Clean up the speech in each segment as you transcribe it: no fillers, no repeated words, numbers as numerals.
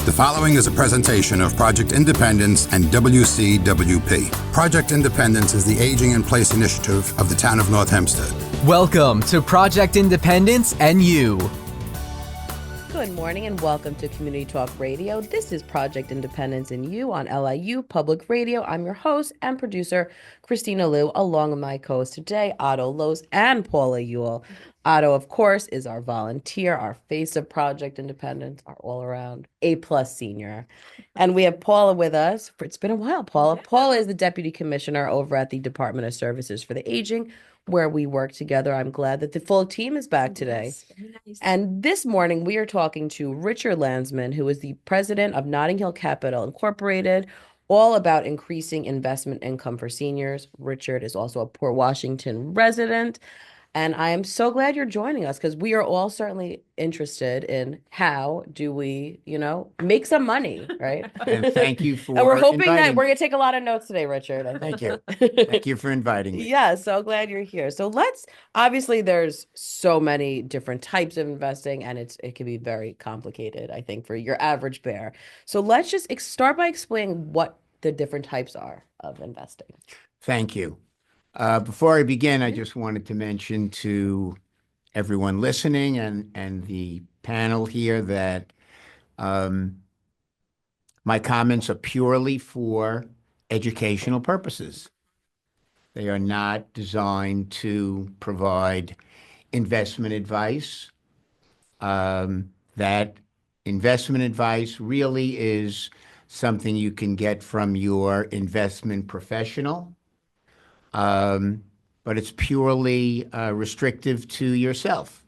The following is a presentation of Project Independence and WCWP. Project Independence is the Aging in Place initiative of the town of North Hempstead. Welcome to Project Independence and You. Good morning and welcome to Community Talk Radio. This is Project Independence and You on LIU Public Radio. I'm your host and producer, Kristina Liu, along with my co-host today, Otto and Paula Ewell. Otto, of course, is our volunteer, our face of Project Independence, our all-around A-plus senior. And we have Paula with us. It's been a while, Paula. Paula is the Deputy Commissioner over at the Department of Services for the Aging, where we work together. I'm glad that the full team is back today. Yes, very nice. And this morning, we are talking to Richard Landsman, who is the president of Nottinghill Capital Incorporated, all about increasing investment income for seniors. Richard is also a Port Washington resident. And I am so glad you're joining us because we are all certainly interested in how do we, make some money, right? And thank you for And we're hoping that inviting we're me. going to take a lot of notes today, Richard. I Thank think. you. Thank you for inviting me. Yeah, so glad you're here. So obviously there's so many different types of investing and it can be very complicated, I think, for your average bear. So let's just start by explaining what the different types are of investing. Thank you. Before I begin, I just wanted to mention to everyone listening and the panel here that my comments are purely for educational purposes. They are not designed to provide investment advice. That investment advice really is something you can get from your investment professional. But it's purely restrictive to yourself.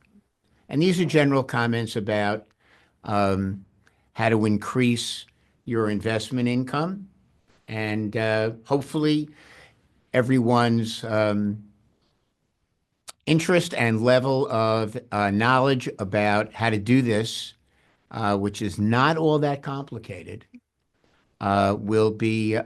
And these are general comments about how to increase your investment income. And hopefully everyone's interest and level of knowledge about how to do this, which is not all that complicated, will be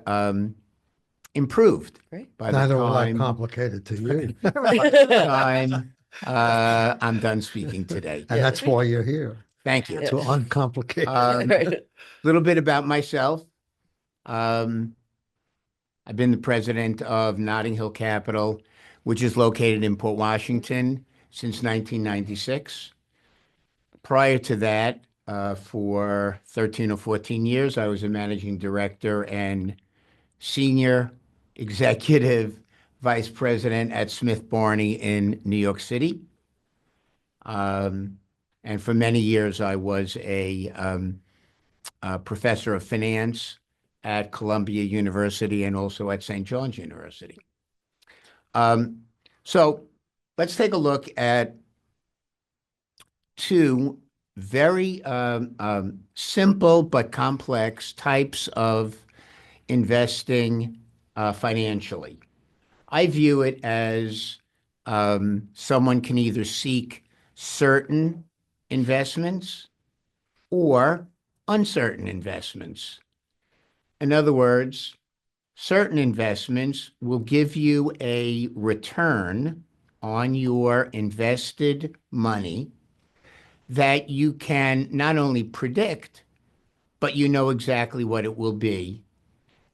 improved. Great. By the Not all that time, complicated to you. by the time I'm done speaking today. And that's why you're here, Thank you. to uncomplicate. A little bit about myself. I've been the president of Nottinghill Capital, which is located in Port Washington since 1996. Prior to that, for 13 or 14 years, I was a managing director and senior executive vice president at Smith Barney in New York City. And for many years, I was a professor of finance at Columbia University and also at St. John's University. So let's take a look at two very simple but complex types of investing financially. I view it as someone can either seek certain investments or uncertain investments. In other words, certain investments will give you a return on your invested money that you can not only predict, but you know exactly what it will be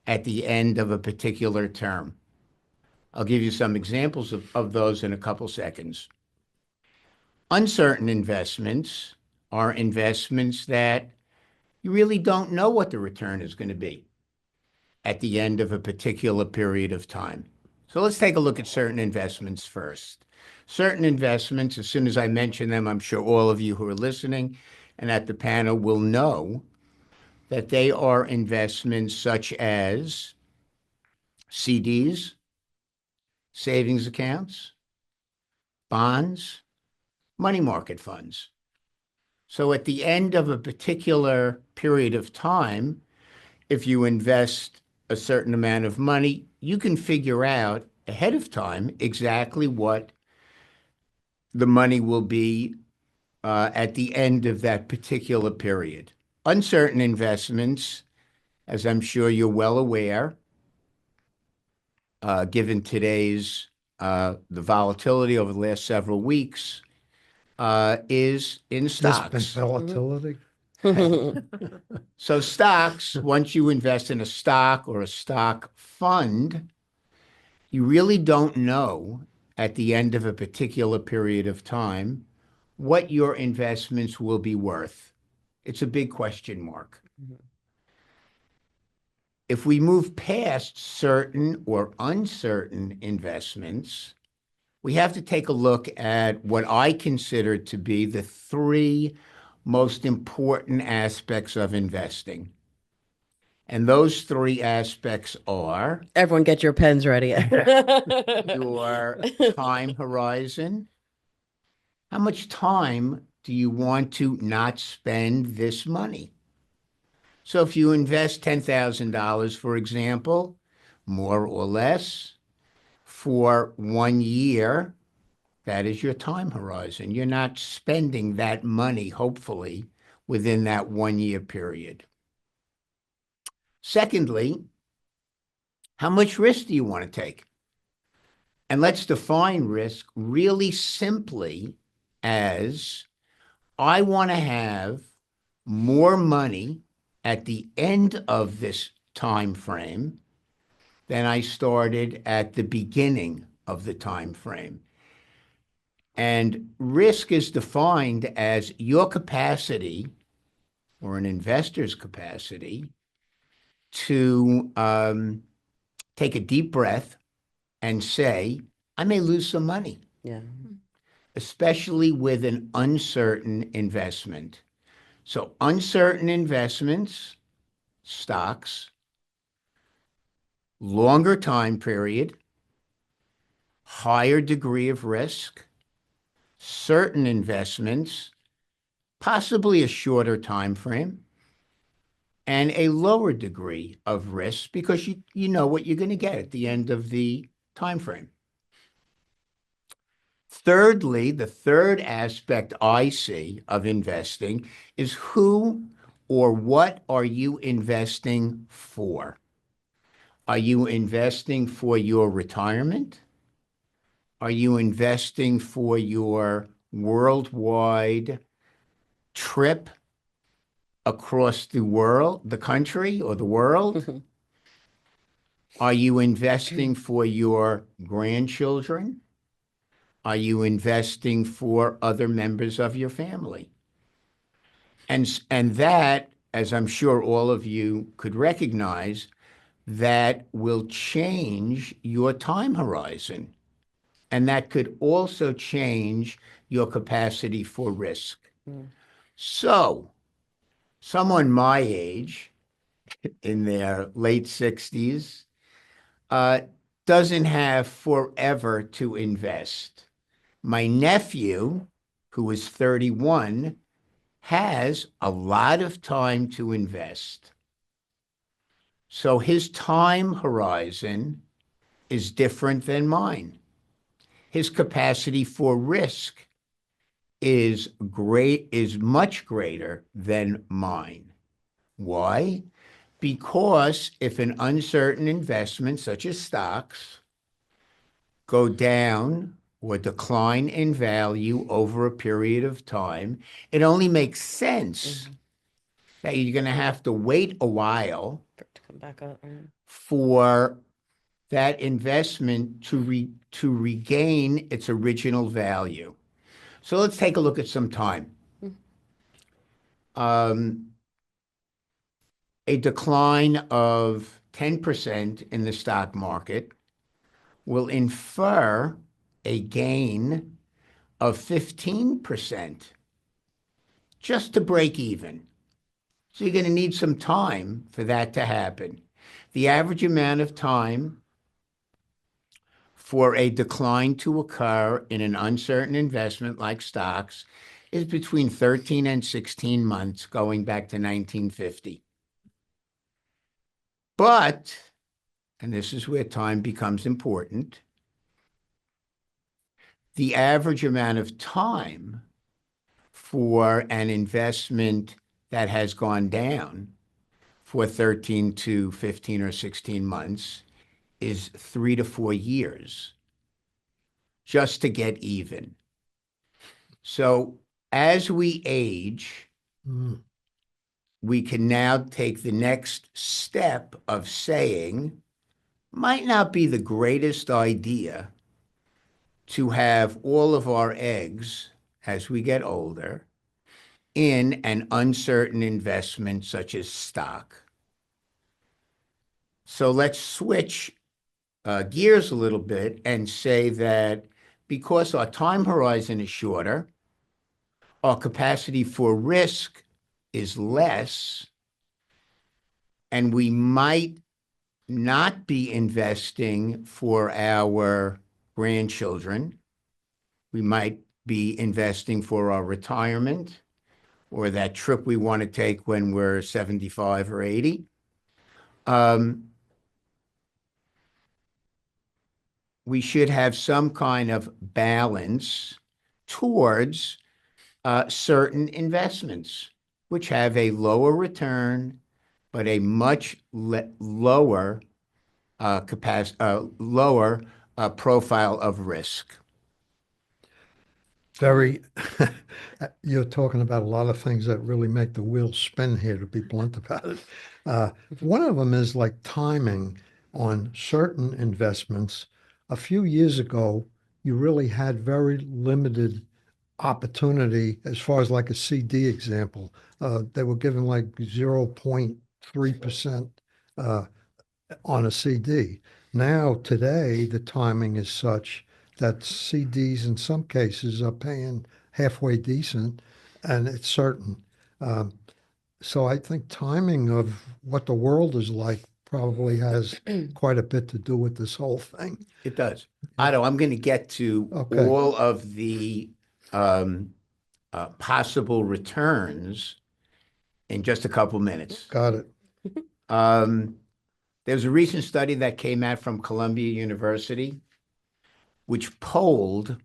at the end of a particular term. I'll give you some examples of those in a couple seconds. Uncertain investments are investments that you really don't know what the return is going to be at the end of a particular period of time. So let's take a look at certain investments first. Certain investments, as soon as I mention them, I'm sure all of you who are listening and at the panel will know that they are investments such as CDs, savings accounts, bonds, money market funds. So at the end of a particular period of time, if you invest a certain amount of money, you can figure out ahead of time exactly what the money will be at the end of that particular period. Uncertain investments, as I'm sure you're well aware, given today's the volatility over the last several weeks, is in There's stocks. been volatility. So stocks, once you invest in a stock or a stock fund, you really don't know at the end of a particular period of time what your investments will be worth. It's a big question mark. If we move past certain or uncertain investments, we have to take a look at what I consider to be the three most important aspects of investing. And those three aspects are Everyone get your pens ready. your time horizon. How much time do you want to not spend this money? So if you invest $10,000, for example, more or less, for 1 year, that is your time horizon. You're not spending that money, hopefully, within that 1 year period. Secondly, how much risk do you want to take? And let's define risk really simply as I want to have more money at the end of this time frame than I started at the beginning of the time frame. And risk is defined as your capacity or an investor's capacity to take a deep breath and say, I may lose some money, Yeah. especially with an uncertain investment. So uncertain investments, stocks, longer time period, higher degree of risk, certain investments, possibly a shorter time frame, and a lower degree of risk because you know what you're going to get at the end of the time frame. Thirdly, the third aspect I see of investing is who or what are you investing for? Are you investing for your retirement? Are you investing for your worldwide trip across the world, the country or the world? Are you investing for your grandchildren? Are you investing for other members of your family? And that, as I'm sure all of you could recognize, that will change your time horizon. And that could also change your capacity for risk. So, someone my age, in their late 60s, doesn't have forever to invest. My nephew, who is 31, has a lot of time to invest. So his time horizon is different than mine. His capacity for risk is much greater than mine. Why? Because if an uncertain investment, such as stocks, go down or decline in value over a period of time, it only makes sense that you're going to have to wait a while For it to come back up. for that investment to regain its original value. So let's take a look at some time. A decline of 10% in the stock market will infer a gain of 15% just to break even. So you're going to need some time for that to happen. The average amount of time for a decline to occur in an uncertain investment like stocks is between 13 and 16 months going back to 1950. But, and this is where time becomes important, the average amount of time for an investment that has gone down for 13 to 15 or 16 months is 3 to 4 years just to get even. So as we age, we can now take the next step of saying, might not be the greatest idea to have all of our eggs as we get older in an uncertain investment such as stock. So let's switch gears a little bit and say that because our time horizon is shorter, our capacity for risk is less, and we might not be investing for our grandchildren. We might be investing for our retirement or that trip we want to take when we're 75 or 80. We should have some kind of balance towards certain investments, which have a lower return, but a much lower lower profile of risk. Very, you're talking about a lot of things that really make the wheels spin here, to be blunt about it. One of them is like timing on certain investments. A few years ago, you really had very limited opportunity as far as like a CD example. They were given like 0.3% on a CD. Now, today, the timing is such that CDs in some cases are paying halfway decent, and it's certain. So I think timing of what the world is like probably has quite a bit to do with this whole thing. It does. Otto, I'm going to get to all of the possible returns in just a couple minutes. Got it. There's a recent study that came out from Columbia University, which polled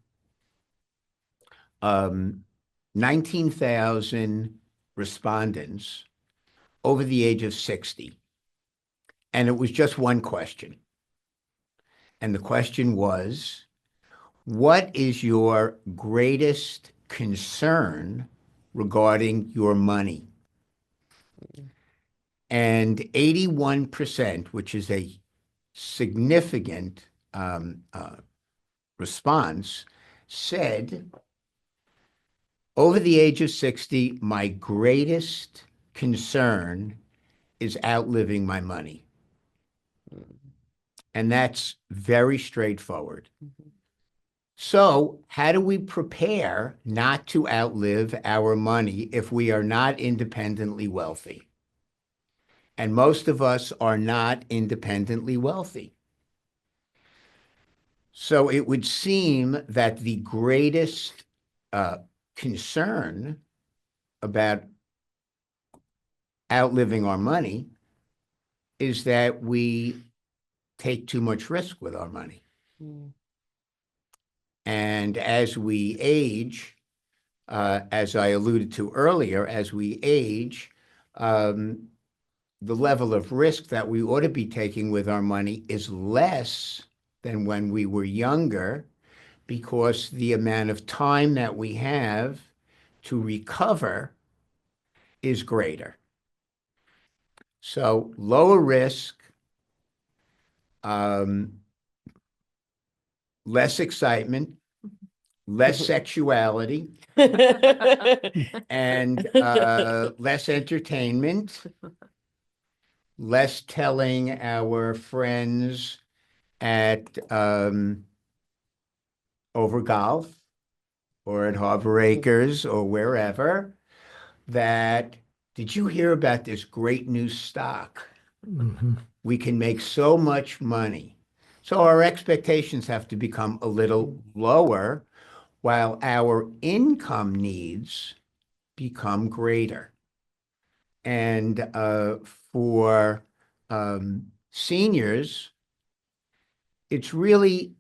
19,000 respondents over the age of 60. And it was just one question. And the question was, what is your greatest concern regarding your money? And 81%, which is a significant response, said, over the age of 60, my greatest concern is outliving my money. And that's very straightforward. So how do we prepare not to outlive our money if we are not independently wealthy? And most of us are not independently wealthy. So it would seem that the greatest concern about outliving our money is that we take too much risk with our money. And as we age, as I alluded to earlier, as we age, the level of risk that we ought to be taking with our money is less than when we were younger, because the amount of time that we have to recover is greater. So lower risk, less excitement, less sexuality, and less entertainment, less telling our friends at over golf or at Harbor Acres or wherever that, did you hear about this great new stock? We can make so much money. So our expectations have to become a little lower while our income needs become greater. And for seniors, it's really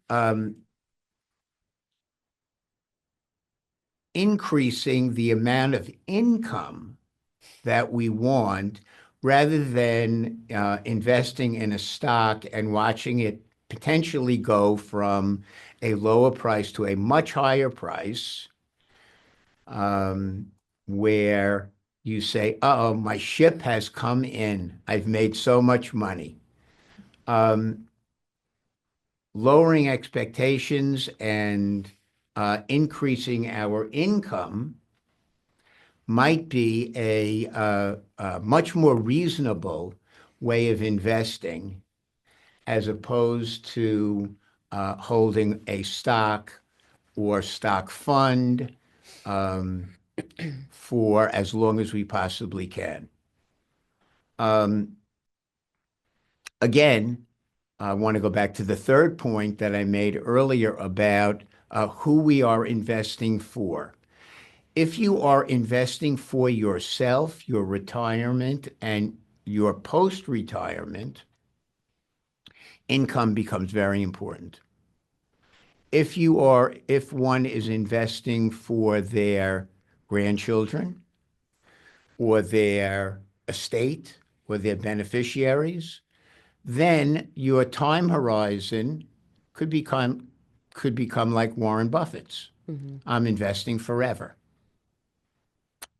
increasing the amount of income that we want rather than investing in a stock and watching it potentially go from a lower price to a much higher price, where you say, uh-oh, my ship has come in. I've made so much money. Lowering expectations and increasing our income might be a much more reasonable way of investing as opposed to holding a stock or stock fund for as long as we possibly can. Again, I want to go back to the third point that I made earlier about who we are investing for. If you are investing for yourself, your retirement, and your post-retirement, income becomes very important. If one is investing for their grandchildren or their estate or their beneficiaries, then your time horizon could become like Warren Buffett's. I'm investing forever.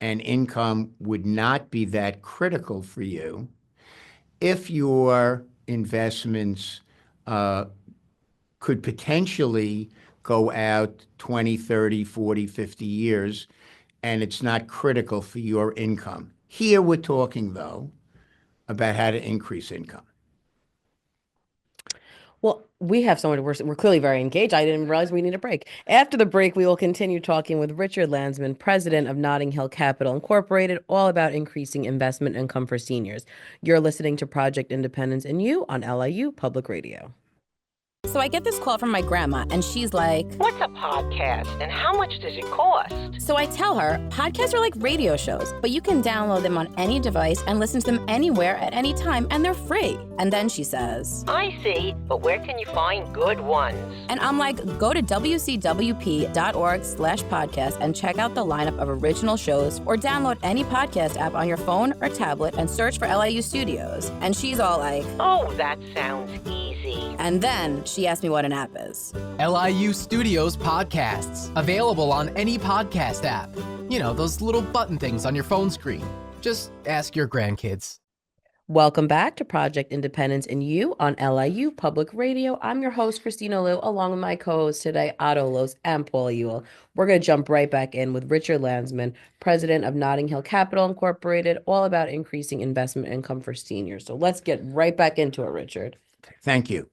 And income would not be that critical for you if your investments could potentially go out 20, 30, 40, 50 years, and it's not critical for your income. Here we're talking, though, about how to increase income. Well, we have someone, we're clearly very engaged. I didn't realize we need a break. After the break, we will continue talking with Richard Landsman, president of Nottinghill Capital Incorporated, all about increasing investment income for seniors. You're listening to Project Independence and You on LIU Public Radio. So I get this call from my grandma, and she's like, "What's a podcast and how much does it cost?" So I tell her, podcasts are like radio shows, but you can download them on any device and listen to them anywhere at any time, and they're free. And then she says, "I see, but where can you find good ones?" And I'm like, go to wcwp.org/podcast and check out the lineup of original shows, or download any podcast app on your phone or tablet and search for LIU Studios. And she's all like, "Oh, that sounds easy." And then she asked me what an app is. LIU Studios podcasts, available on any podcast app. You know, those little button things on your phone screen. Just ask your grandkids. Welcome back to Project Independence and You on LIU Public Radio. I'm your host, Kristina Liu, along with my co-hosts today, Otto and Paula. We're going to jump right back in with Richard Landsman, president of Nottinghill Capital Incorporated, all about increasing investment income for seniors. So let's get right back into it, Richard. Thank you.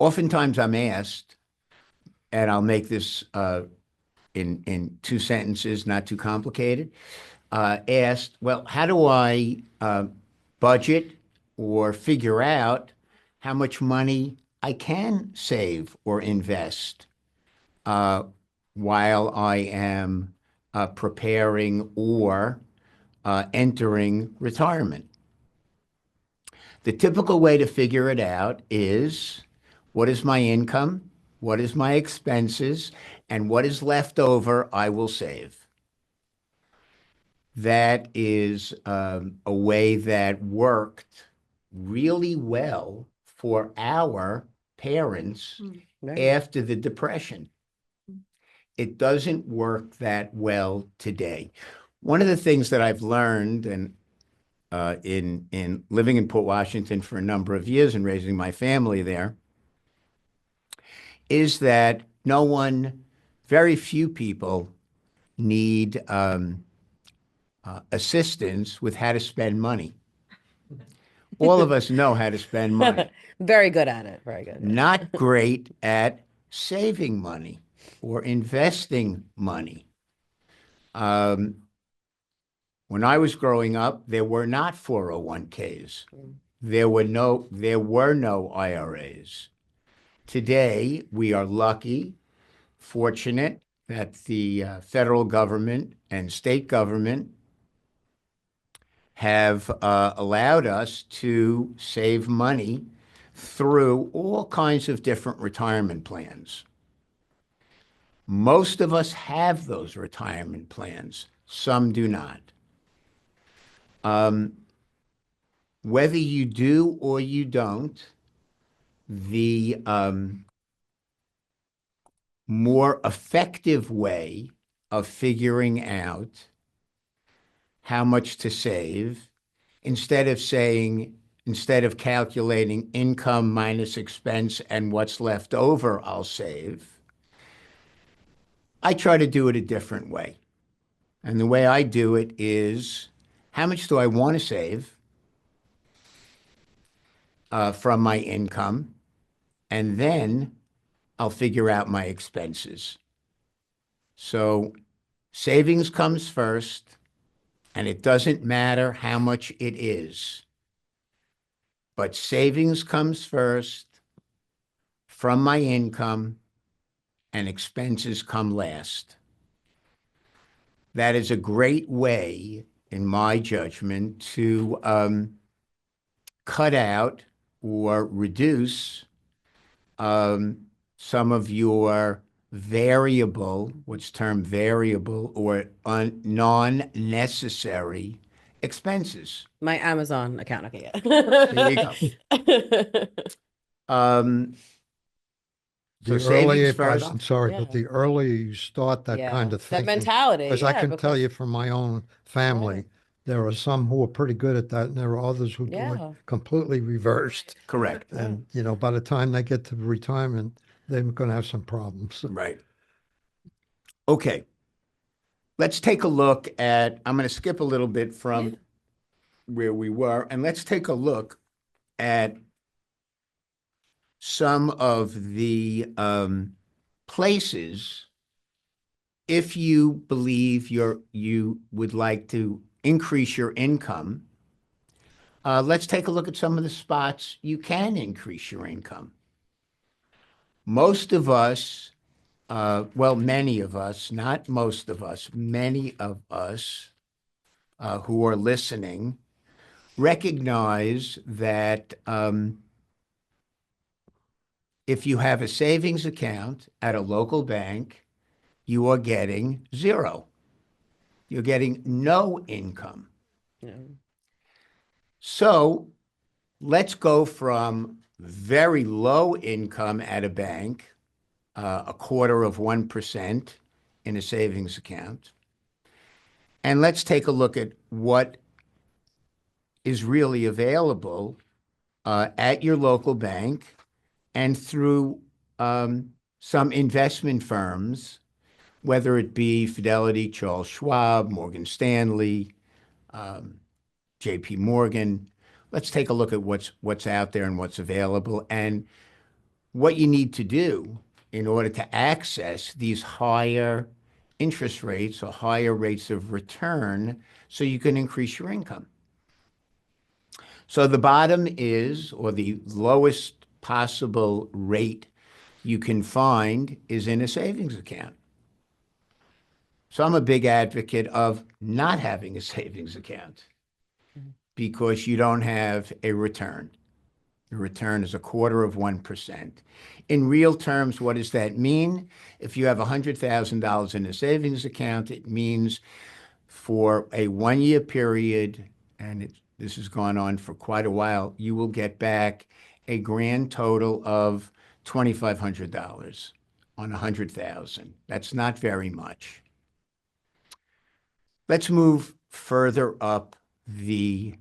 Oftentimes I'm asked, and I'll make this in 2 sentences, not too complicated, asked, well, how do I budget or figure out how much money I can save or invest while I am preparing or entering retirement? The typical way to figure it out is, what is my income? What is my expenses? And what is left over, I will save. That is a way that worked really well for our parents after the Depression. It doesn't work that well today. One of the things that I've learned, and in living in Port Washington for a number of years and raising my family there, is that very few people need assistance with how to spend money. All of us know how to spend money. Very good at it. Very good. Not great at saving money or investing money. When I was growing up, there were not 401ks. There were no IRAs. Today, we are lucky, fortunate that the federal government and state government have allowed us to save money through all kinds of different retirement plans. Most of us have those retirement plans. Some do not. Whether you do or you don't, the more effective way of figuring out how much to save instead of calculating income minus expense and what's left over, I'll save. I try to do it a different way. And the way I do it is, how much do I want to save from my income? And then I'll figure out my expenses. So savings comes first, and it doesn't matter how much it is. But savings comes first from my income, and expenses come last. That is a great way, in my judgment, to cut out or reduce some of your variable, what's termed variable, or non-necessary expenses. My Amazon account. Okay, yeah. There you go. So The savings earlier, first. I'm sorry, Yeah. but the earlier you start that Yeah. kind of That thinking, mentality. because I yeah, can tell because- you from my own family, Right. there are some who are pretty good at that, and there are others who do Yeah. it completely reversed. Correct. And, by the time they get to retirement, they're going to have some problems. Right. Okay. Let's take a look at, I'm going to skip a little bit from where we were, and let's take a look at some of the places, if you believe you would like to increase your income. Let's take a look at some of the spots you can increase your income. Most of us, many of us, not most of us, many of us who are listening recognize that if you have a savings account at a local bank, you are getting zero. You're getting no income. Yeah. So let's go from very low income at a bank, 0.25% in a savings account, and let's take a look at what is really available at your local bank and through some investment firms, whether it be Fidelity, Charles Schwab, Morgan Stanley, JP Morgan. Let's take a look at what's out there and what's available and what you need to do in order to access these higher interest rates or higher rates of return so you can increase your income. So the bottom is, or the lowest possible rate you can find is in a savings account. So I'm a big advocate of not having a savings account because you don't have a return. The return is 0.25%. In real terms, what does that mean? If you have $100,000 in a savings account, it means for a 1-year period, and this has gone on for quite a while, you will get back a grand total of $2,500 on $100,000. That's not very much. Let's move further up the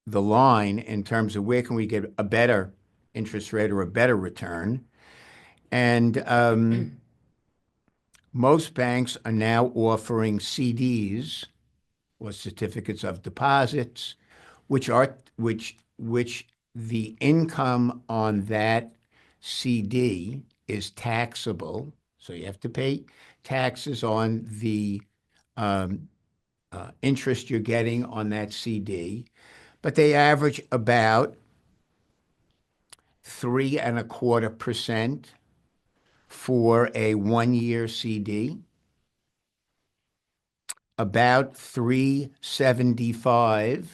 line in terms of where can we get a better interest rate or a better return. And most banks are now offering CDs or certificates of deposits, which the income on that CD is taxable. So you have to pay taxes on the interest you're getting on that CD, but they average about 3.25% for a 1-year CD, about 3.75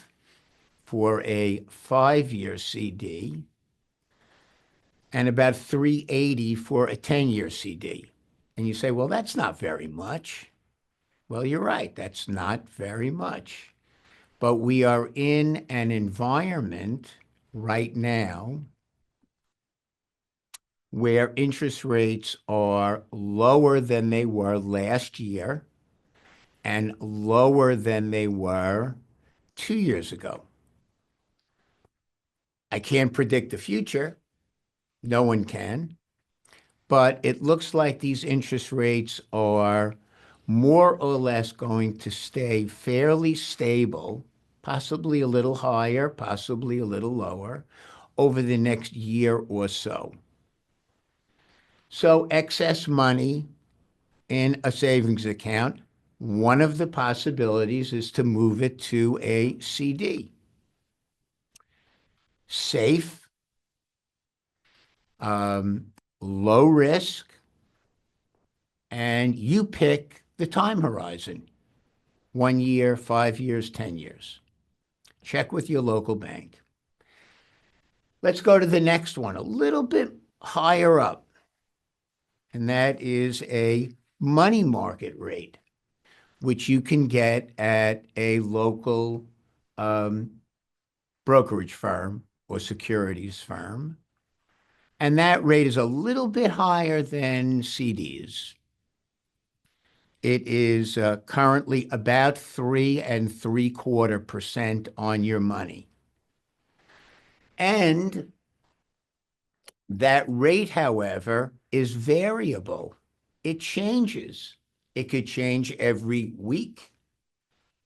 for a 5-year CD, and about 3.80 for a 10-year CD. And you say, well, that's not very much. Well, you're right. That's not very much. But we are in an environment right now where interest rates are lower than they were last year and lower than they were 2 years ago. I can't predict the future. No one can. But it looks like these interest rates are more or less going to stay fairly stable, possibly a little higher, possibly a little lower, over the next year or so. So excess money in a savings account, one of the possibilities is to move it to a CD. Safe, low risk, and you pick the time horizon, 1 year, 5 years, 10 years. Check with your local bank. Let's go to the next one, a little bit higher up, and that is a money market rate, which you can get at a local brokerage firm or securities firm. And that rate is a little bit higher than CDs. It is currently about 3.75% on your money. And that rate, however, is variable. It changes. It could change every week.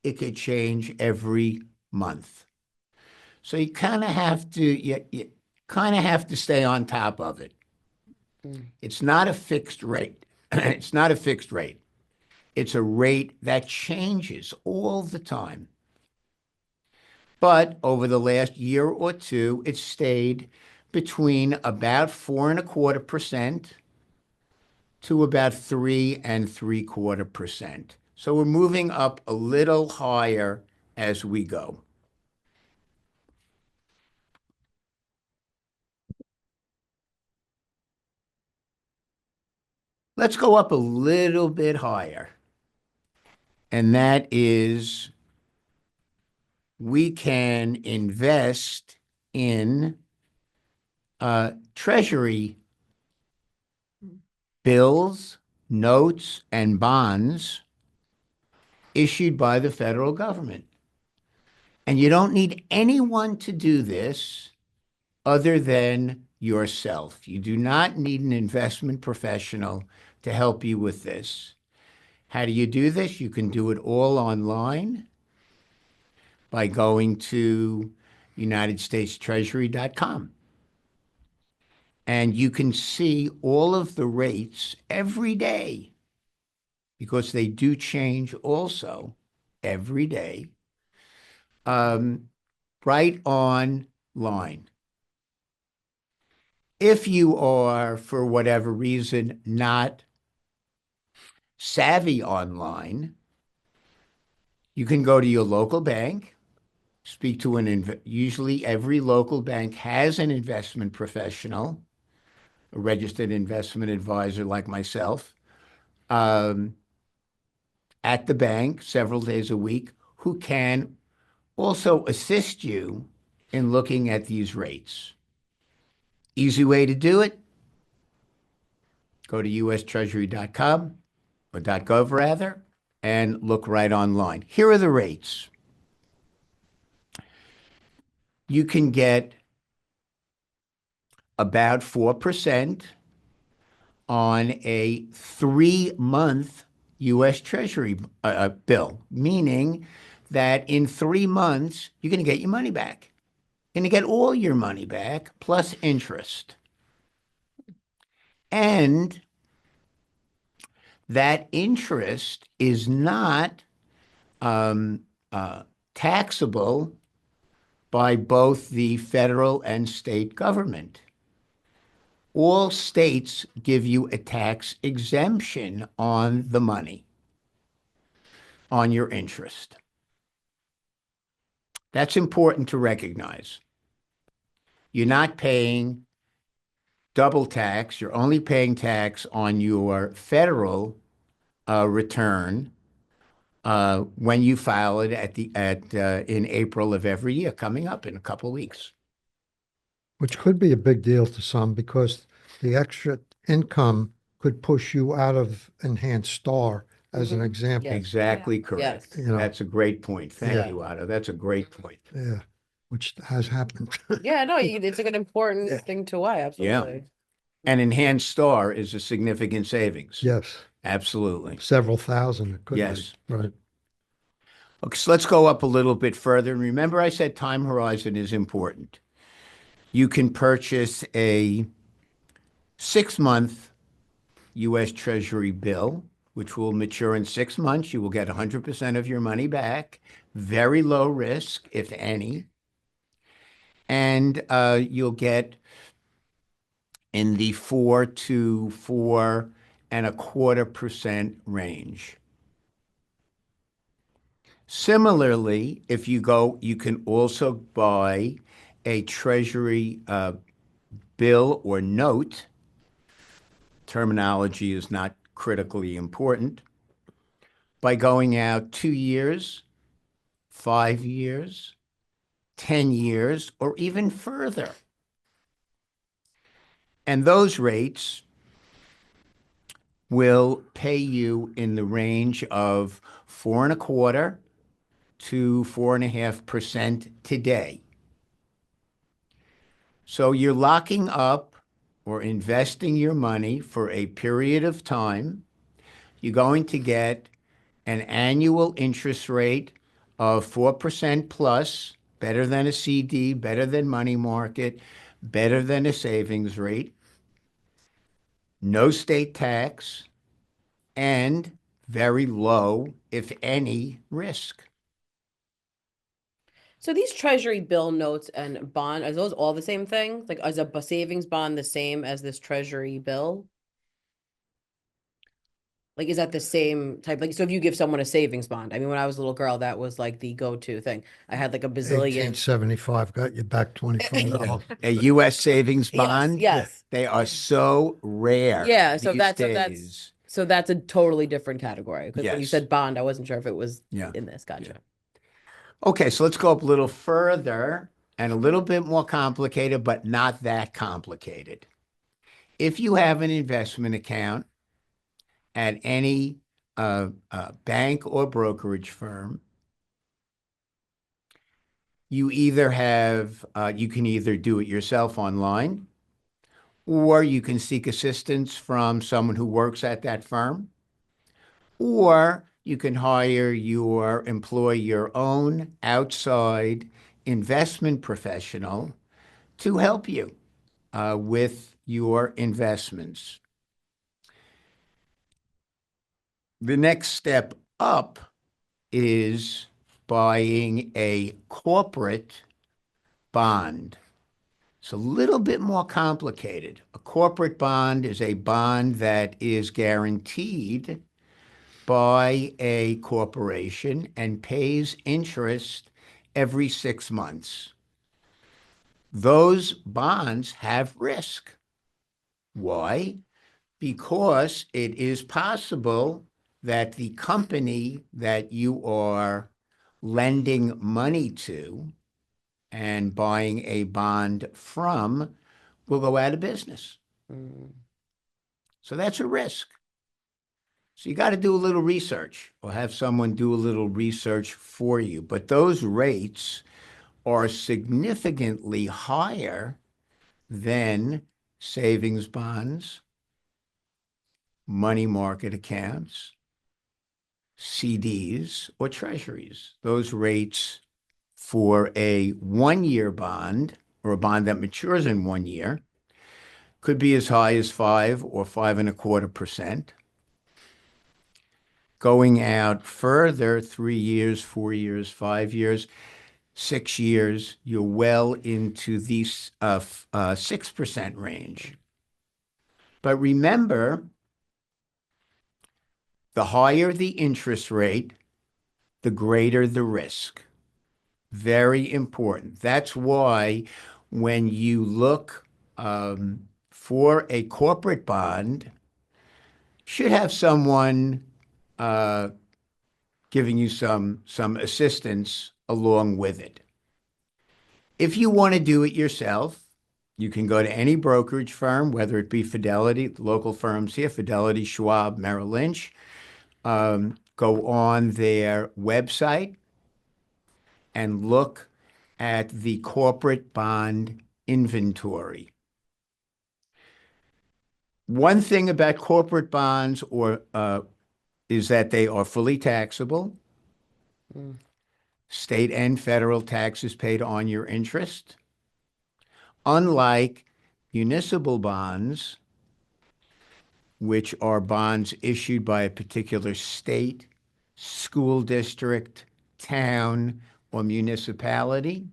It could change every month. So you kind of have to you kind of have to stay on top of it. It's not a fixed rate. It's not a fixed rate. It's a rate that changes all the time. But over the last year or two, it's stayed between about 4.25% to about 3.75%. So we're moving up a little higher as we go. Let's go up a little bit higher. And that is, we can invest in Treasury bills, notes, and bonds issued by the federal government. And you don't need anyone to do this other than yourself. You do not need an investment professional to help you with this. How do you do this? You can do it all online by going to UnitedStatesTreasury.com. And you can see all of the rates every day, because they do change also every day, right online. If you are, for whatever reason, not savvy online, you can go to your local bank, speak to usually every local bank has an investment professional, a registered investment advisor like myself, at the bank several days a week, who can also assist you in looking at these rates. Easy way to do it, go to USTreasury.com, or .gov rather, and look right online. Here are the rates. You can get about 4% on a 3-month U.S. Treasury bill, meaning that in 3 months, you're going to get your money back. You're going to get all your money back plus interest. And that interest is not taxable by both the federal and state government. All states give you a tax exemption on the money, on your interest. That's important to recognize. You're not paying double tax. You're only paying tax on your federal return when you file it in April of every year, coming up in a couple of weeks. Which could be a big deal to some, because the extra income could push you out of enhanced star, as an example. Yes. Exactly correct. Yes. You know. That's a great point. Thank Yeah. you, Otto. That's a great point. Yeah, which has happened. Yeah, no, it's like an important Yeah. thing to weigh. Absolutely. An enhanced star is a significant savings. Yes, Absolutely. several thousand it could be. Yes. Right. Okay, so let's go up a little bit further. And remember, I said time horizon is important. You can purchase a 6-month U.S. Treasury bill, which will mature in 6 months. You will get 100% of your money back. Very low risk, if any. And you'll get in the 4 to 4.25% range. Similarly, if you go, you can also buy a Treasury bill or note. Terminology is not critically important. By going out 2 years, 5 years, 10 years, or even further. And those rates will pay you in the range of 4.25% to 4.5% today. So you're locking up or investing your money for a period of time. You're going to get an annual interest rate of 4% plus, better than a CD, better than money market, better than a savings rate, no state tax, and very low, if any, risk. So these treasury bill notes and bond, are those all the same thing? Like, is a savings bond the same as this treasury bill? Like, is that the same type? Like, so if you give someone a savings bond, I mean, when I was a little girl, that was like the go-to thing. I had like a bazillion. 1875 got you back $25. A U.S. savings Yes, bond, yes. they are so rare Yeah, so these that's days. so that's a totally different category. Because when you Yes. said bond, I wasn't sure if it was Yeah. in this. Gotcha. Okay, so let's go up a little further and a little bit more complicated, but not that complicated. If you have an investment account at any bank or brokerage firm, you can either do it yourself online, or you can seek assistance from someone who works at that firm, or you can employ your own outside investment professional to help you with your investments. The next step up is buying a corporate bond. It's a little bit more complicated. A corporate bond is a bond that is guaranteed by a corporation and pays interest every 6 months. Those bonds have risk. Why? Because it is possible that the company that you are lending money to and buying a bond from will go out of business. So that's a risk. So you got to do a little research or have someone do a little research for you. But those rates are significantly higher than savings bonds, money market accounts, CDs, or treasuries. Those rates for a 1-year bond or a bond that matures in 1 year could be as high as 5 or 5.25%. Going out further, 3 years, 4 years, 5 years, 6 years, you're well into the 6% range. But remember, the higher the interest rate, the greater the risk. Very important. That's why when you look for a corporate bond, should have someone giving you some assistance along with it. If you want to do it yourself, You can go to any brokerage firm, whether it be Fidelity, local firms here, Fidelity, Schwab, Merrill Lynch. Go on their website and look at the corporate bond inventory. One thing about corporate bonds is that they are fully taxable. State and federal taxes paid on your interest. Unlike municipal bonds, which are bonds issued by a particular state, school district, town, or municipality,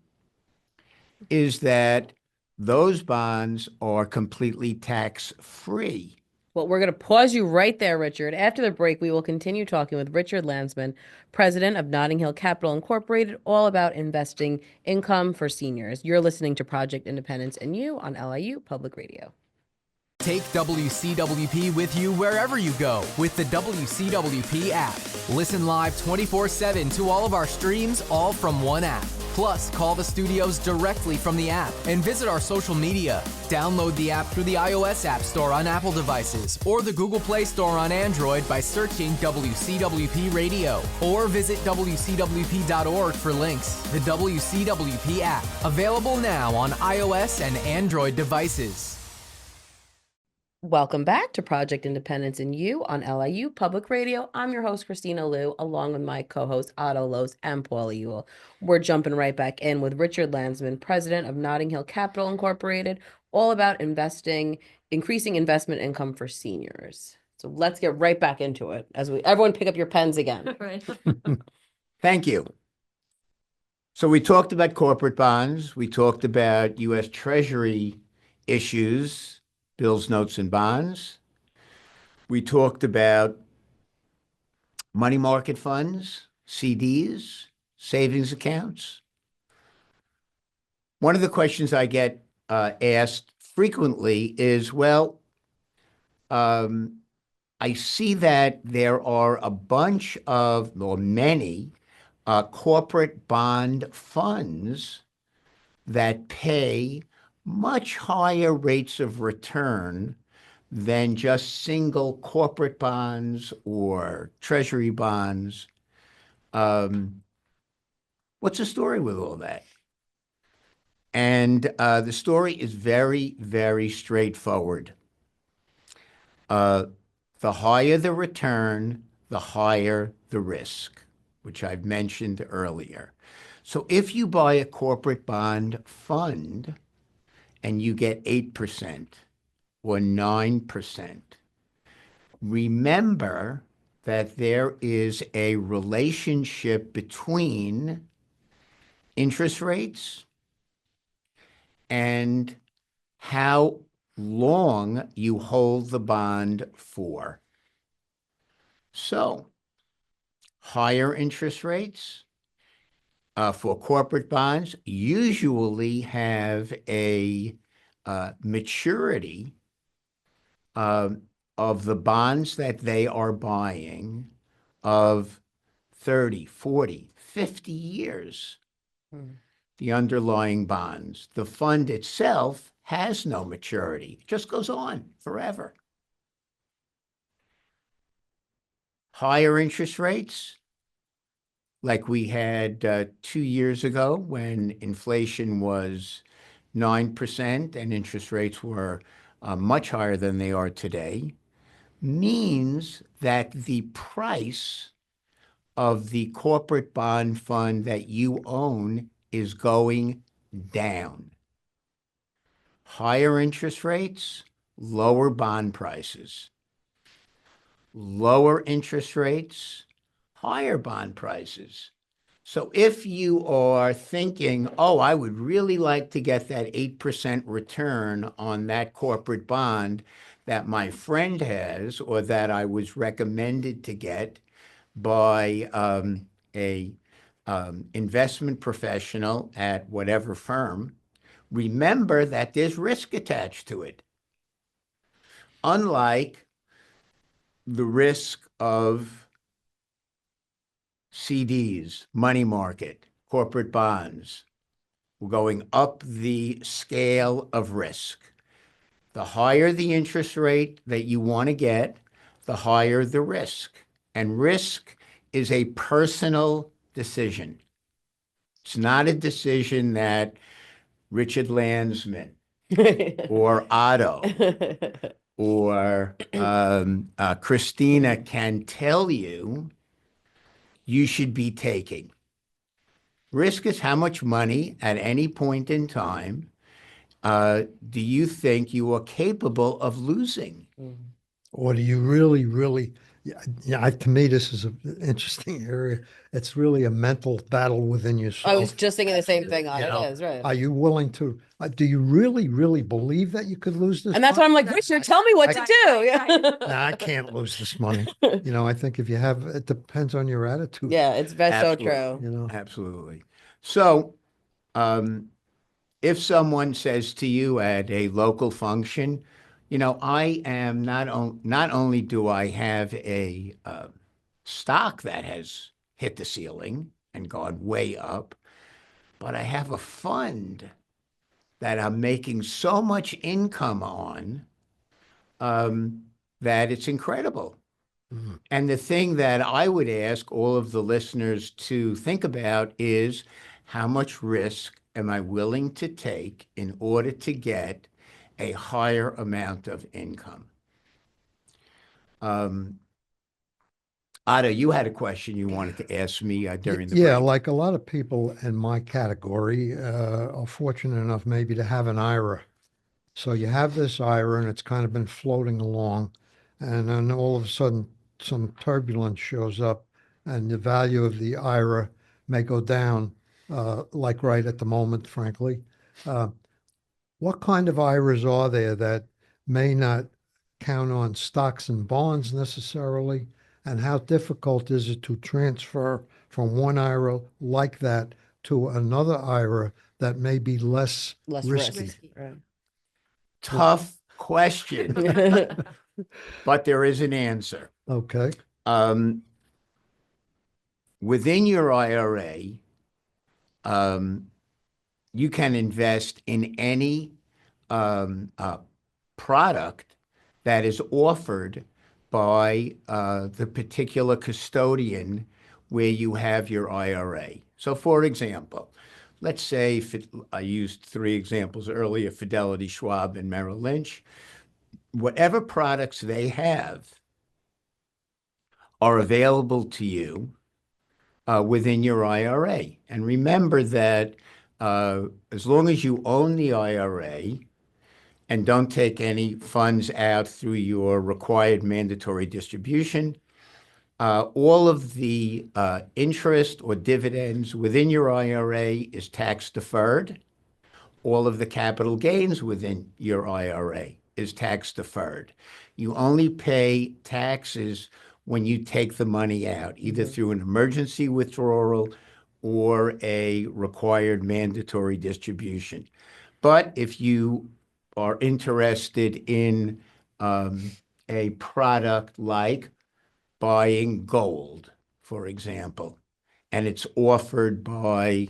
is that those bonds are completely tax-free. Well, we're going to pause you right there, Richard. After the break, we will continue talking with Richard Landsman, president of Nottinghill Capital Incorporated, all about investing income for seniors. You're listening to Project Independence and You on LIU Public Radio. Take WCWP with you wherever you go with the WCWP app. Listen live 24/7 to all of our streams, all from one app. Plus, call the studios directly from the app and visit our social media. Download the app through the iOS App Store on Apple devices or the Google Play Store on Android by searching WCWP Radio, or visit WCWP.org for links. The WCWP app, available now on iOS and Android devices. Welcome back to Project Independence and You on LIU Public Radio. I'm your host, Kristina Liu, along with my co-hosts, Otto and Paula. We're jumping right back in with Richard Landsman, president of Nottinghill Capital Incorporated, all about increasing investment income for seniors. So let's get right back into it everyone pick up your pens again. Right. Thank you. So we talked about corporate bonds. We talked about U.S. Treasury issues, bills, notes, and bonds. We talked about money market funds, CDs, savings accounts. One of the questions I get asked frequently is, well, I see that there are a bunch of, or many, corporate bond funds that pay much higher rates of return than just single corporate bonds or treasury bonds. What's the story with all that? And the story is very, very straightforward. The higher the return, the higher the risk, which I've mentioned earlier. So if you buy a corporate bond fund and you get 8% or 9%, remember that there is a relationship between interest rates and how long you hold the bond for. So, higher interest rates for corporate bonds usually have a maturity of the bonds that they are buying of 30, 40, 50 years. The underlying bonds. The fund itself has no maturity. It just goes on forever. Higher interest rates, like we had 2 years ago when inflation was 9% and interest rates were much higher than they are today, means that the price of the corporate bond fund that you own is going down. Higher interest rates, lower bond prices. Lower interest rates, higher bond prices. So if you are thinking, oh, I would really like to get that 8% return on that corporate bond that my friend has, or that I was recommended to get by a investment professional at whatever firm, remember that there's risk attached to it. Unlike the risk of CDs, money market, corporate bonds, We're going up the scale of risk. The higher the interest rate that you want to get, the higher the risk. And risk is a personal decision. It's not a decision that Richard Landsman or Otto or Kristina can tell you you should be taking. Risk is how much money at any point in time do you think you are capable of losing? Or do you really, really, to me, this is an interesting area. It's really a mental battle within yourself. I was just thinking the same thing. You It know, is, right. Are you willing to, do you really, really believe that you could lose this And that's why I'm money? like, Richard, tell me what to do. Yeah. Nah, I can't lose this money. I think if you have, it depends on your attitude. Yeah, it's so Absolutely. true. Absolutely. So, if someone says to you at a local function, I am not only do I have a stock that has hit the ceiling and gone way up, but I have a fund that I'm making so much income on that it's incredible. And the thing that I would ask all of the listeners to think about is how much risk am I willing to take in order to get a higher amount of income? Otto, you had a question you wanted to ask me during the Yeah, break. like a lot of people in my category are fortunate enough maybe to have an IRA. So you have this IRA and it's kind of been floating along, and then all of a sudden some turbulence shows up and the value of the IRA may go down, like right at the moment, frankly. What kind of IRAs are there that may not count on stocks and bonds necessarily? And how difficult is it to transfer from one IRA like that to another IRA that may be less risky? Right. Tough question, but there is an answer. Okay. Within your IRA, you can invest in any product that is offered by the particular custodian where you have your IRA. So, for example, let's say I used 3 examples earlier, Fidelity, Schwab, and Merrill Lynch. Whatever products they have are available to you within your IRA. And remember that as long as you own the IRA and don't take any funds out through your required mandatory distribution, all of the interest or dividends within your IRA is tax deferred. All of the capital gains within your IRA is tax deferred. You only pay taxes when you take the money out, either through an emergency withdrawal or a required mandatory distribution. But if you are interested in a product like buying gold, for example, and it's offered by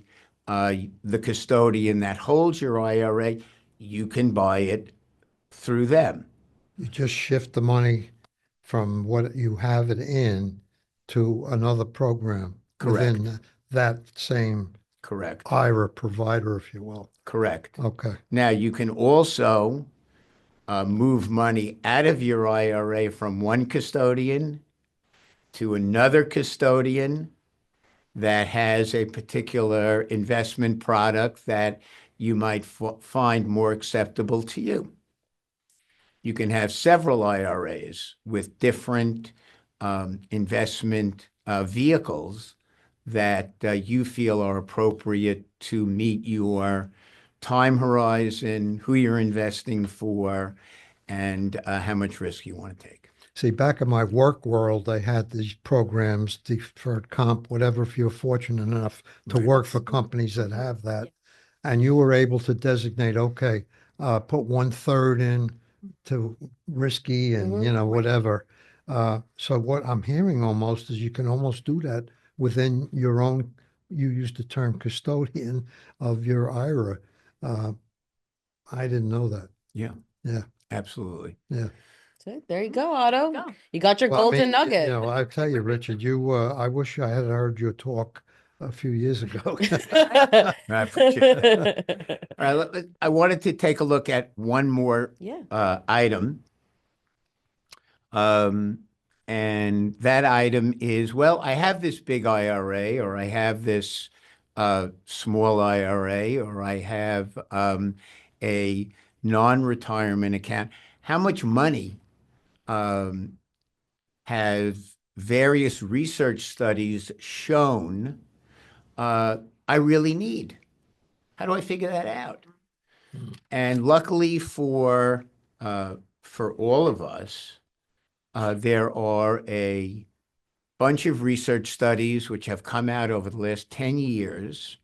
the custodian that holds your IRA, you can buy it through them. You just shift the money from what you have it in to another program within that same Correct. IRA provider, if you will. Correct. Okay. Now, you can also move money out of your IRA from one custodian to another custodian that has a particular investment product that you might find more acceptable to you. You can have several IRAs with different investment vehicles that you feel are appropriate to meet your time horizon, who you're investing for, and how much risk you want to take. See, back in my work world, they had these programs, deferred comp, whatever, if you're fortunate enough to work for companies that have that. And you were able to designate, okay, put 1/3 in to risky and, whatever. So what I'm hearing almost is you can almost do that within your own you used the term custodian of your IRA. I didn't know that. Yeah, Yeah, absolutely. yeah. So there you go, Otto. You got your golden nugget. I tell you, Richard, I wish I had heard your talk a few years ago. I appreciate it. All right, I wanted to take a look at one more item. And that item is, well, I have this big IRA, or I have this small IRA, or I have a non-retirement account. How much money have various research studies shown I really need? How do I figure that out? And luckily for all of us, there are a bunch of research studies which have come out over the last 10 years.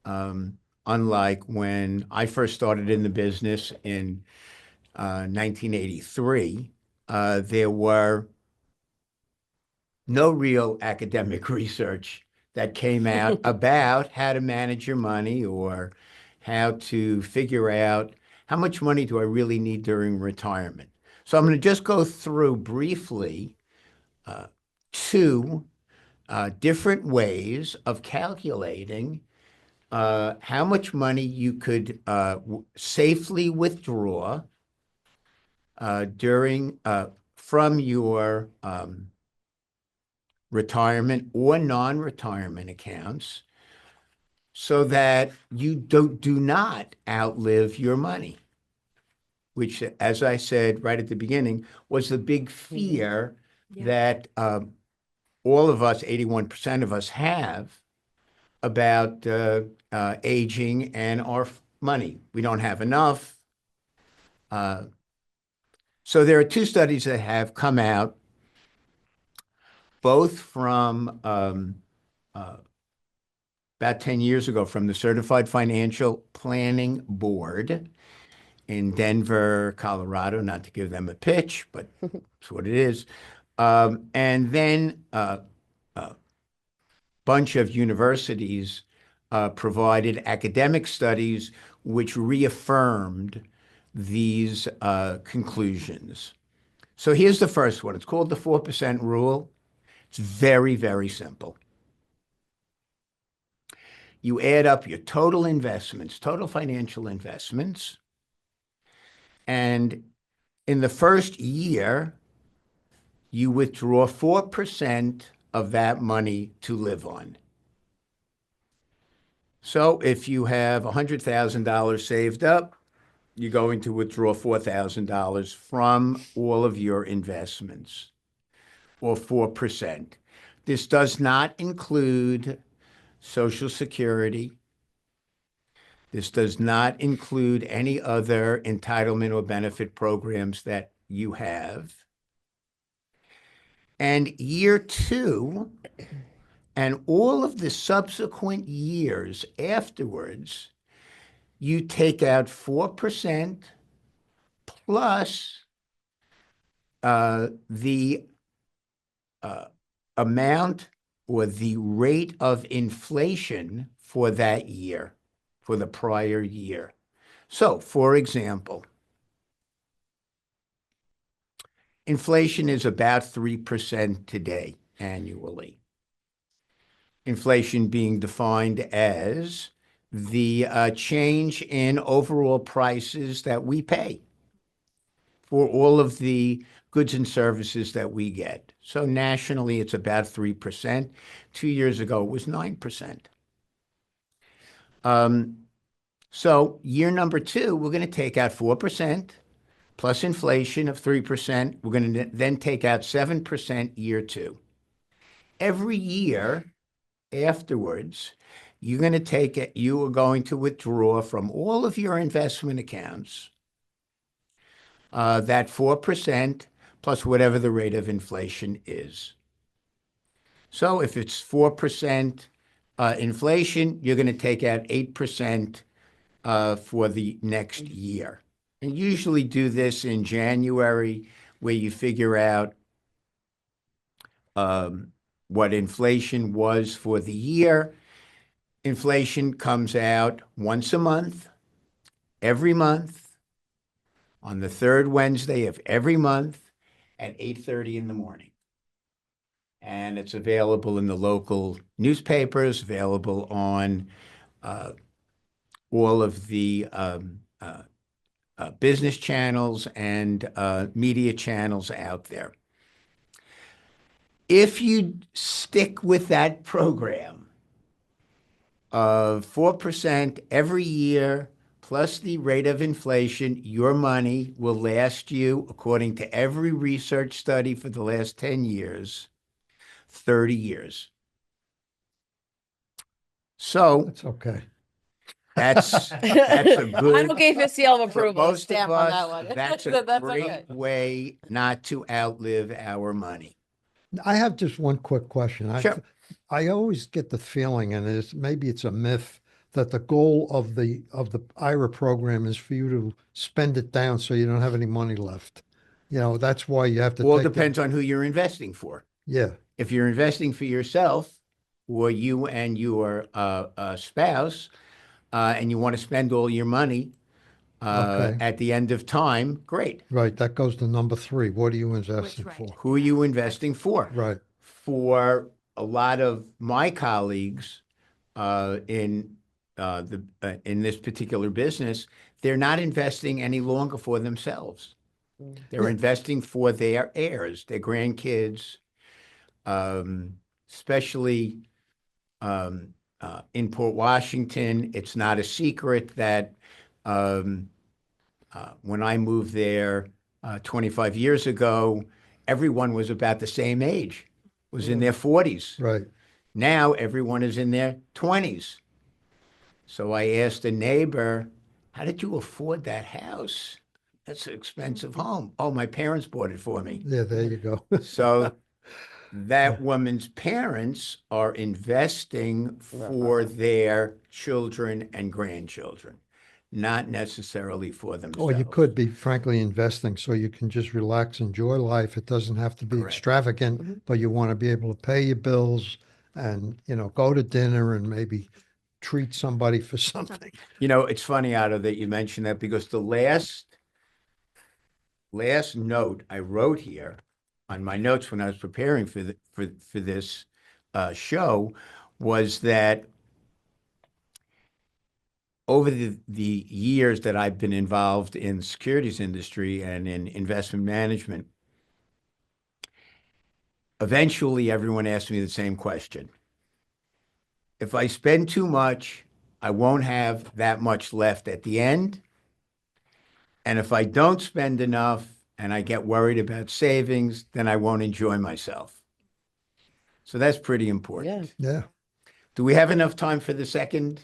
Unlike when I first started in the business in 1983, there were no real academic research that came out about how to manage your money or how to figure out how much money do I really need during retirement. So I'm going to just go through briefly two different ways of calculating how much money you could safely withdraw from your retirement or non-retirement accounts so that you do not outlive your money, which, as I said right at the beginning, was the big fear that all of us, 81% of us, have about aging and our money. We don't have enough. So there are two studies that have come out, both from about 10 years ago, from the Certified Financial Planning Board in Denver, Colorado, not to give them a pitch, but it's what it is. And then a bunch of universities provided academic studies which reaffirmed these conclusions. So here's the first one. It's called the 4% rule. It's very, very simple. You add up your total investments, total financial investments, and in the first year, you withdraw 4% of that money to live on. So if you have $100,000 saved up, you're going to withdraw $4,000 from all of your investments, or 4%. This does not include Social Security. This does not include any other entitlement or benefit programs that you have. And year two, and all of the subsequent years afterwards, you take out 4% plus the amount or the rate of inflation for that year, for the prior year. So, for example, inflation is about 3% today annually. Inflation being defined as the change in overall prices that we pay for all of the goods and services that we get. So nationally, it's about 3%. 2 years ago, it was 9%. So year number two, we're going to take out 4% plus inflation of 3%. We're going to then take out 7% year two. Every year afterwards, you are going to withdraw from all of your investment accounts that 4% plus whatever the rate of inflation is. So if it's 4% inflation, you're going to take out 8% for the next year. And usually do this in January, where you figure out what inflation was for the year. Inflation comes out once a month, every month, on the third Wednesday of every month at 8:30 in the morning. And it's available in the local newspapers, available on all of the business channels and media channels out there. If you stick with that program of 4% every year, plus the rate of inflation, your money will last you, according to every research study for the last 10 years, 30 years. So That's okay. that's a good. I don't give you a seal of for approval. most Stamp of on us, that one. that's a That's great okay. way not to outlive our money. I have just one quick question. Sure. I always get the feeling, and maybe it's a myth, that the goal of the IRA program is for you to spend it down so you don't have any money left. That's why you have to Well, take it depends on who you're investing for. Yeah. If you're investing for yourself or you and your spouse, and you want to spend all your money Okay. at the end of time, great. Right. That goes to number 3. What are you investing right. for? Who are you investing for? Right. For a lot of my colleagues in this particular business, they're not investing any longer for themselves. They're investing for their heirs, their grandkids, especially in Port Washington. It's not a secret that when I moved there 25 years ago, everyone was about the same age, was in their 40s. Right. Now everyone is in their 20s. So I asked a neighbor, how did you afford that house? That's an expensive home. Oh, my parents bought it for me. Yeah, there you go. So that woman's parents are investing for their children and grandchildren, not necessarily for themselves. Or you could be frankly investing so you can just relax, enjoy life. It doesn't have to be Correct. extravagant, but you want to be able to pay your bills and, go to dinner and maybe treat somebody for something. It's funny, Otto, that you mentioned that, because the last note I wrote here on my notes when I was preparing for this show was that over the years that I've been involved in the securities industry and in investment management, eventually everyone asked me the same question. If I spend too much, I won't have that much left at the end. And if I don't spend enough and I get worried about savings, then I won't enjoy myself. So that's pretty important. Yeah. Do we have enough time for the second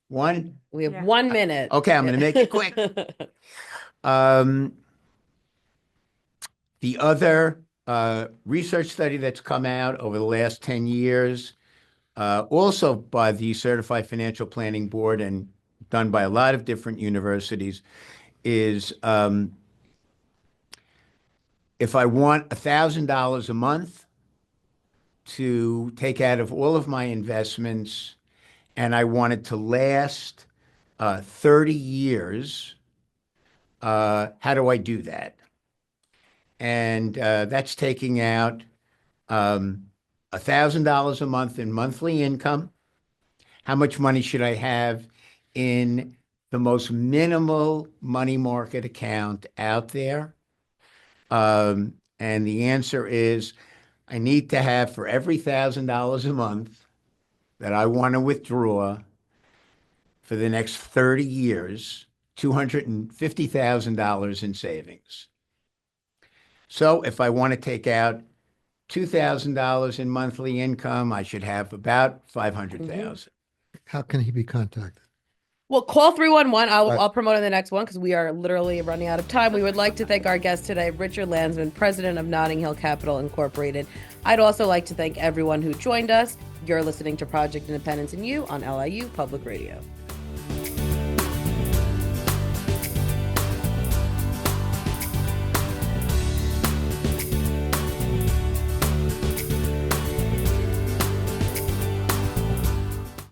one? We have 1 minute. Okay, I'm going to make it quick. The other research study that's come out over the last 10 years, also by the Certified Financial Planning Board and done by a lot of different universities, is if I want $1,000 a month to take out of all of my investments and I want it to last 30 years, how do I do that? And that's taking out $1,000 a month in monthly income. How much money should I have in the most minimal money market account out there? And the answer is, I need to have, for every $1,000 a month that I want to withdraw for the next 30 years, $250,000 in savings. So if I want to take out $2,000 in monthly income, I should have about $500,000. How can he be contacted? Well, call 311. Right. I'll promote in the next one because we are literally running out of time. We would like to thank our guest today, Richard Landsman, president of Nottinghill Capital Incorporated. I'd also like to thank everyone who joined us. You're listening to Project Independence and You on LIU Public Radio.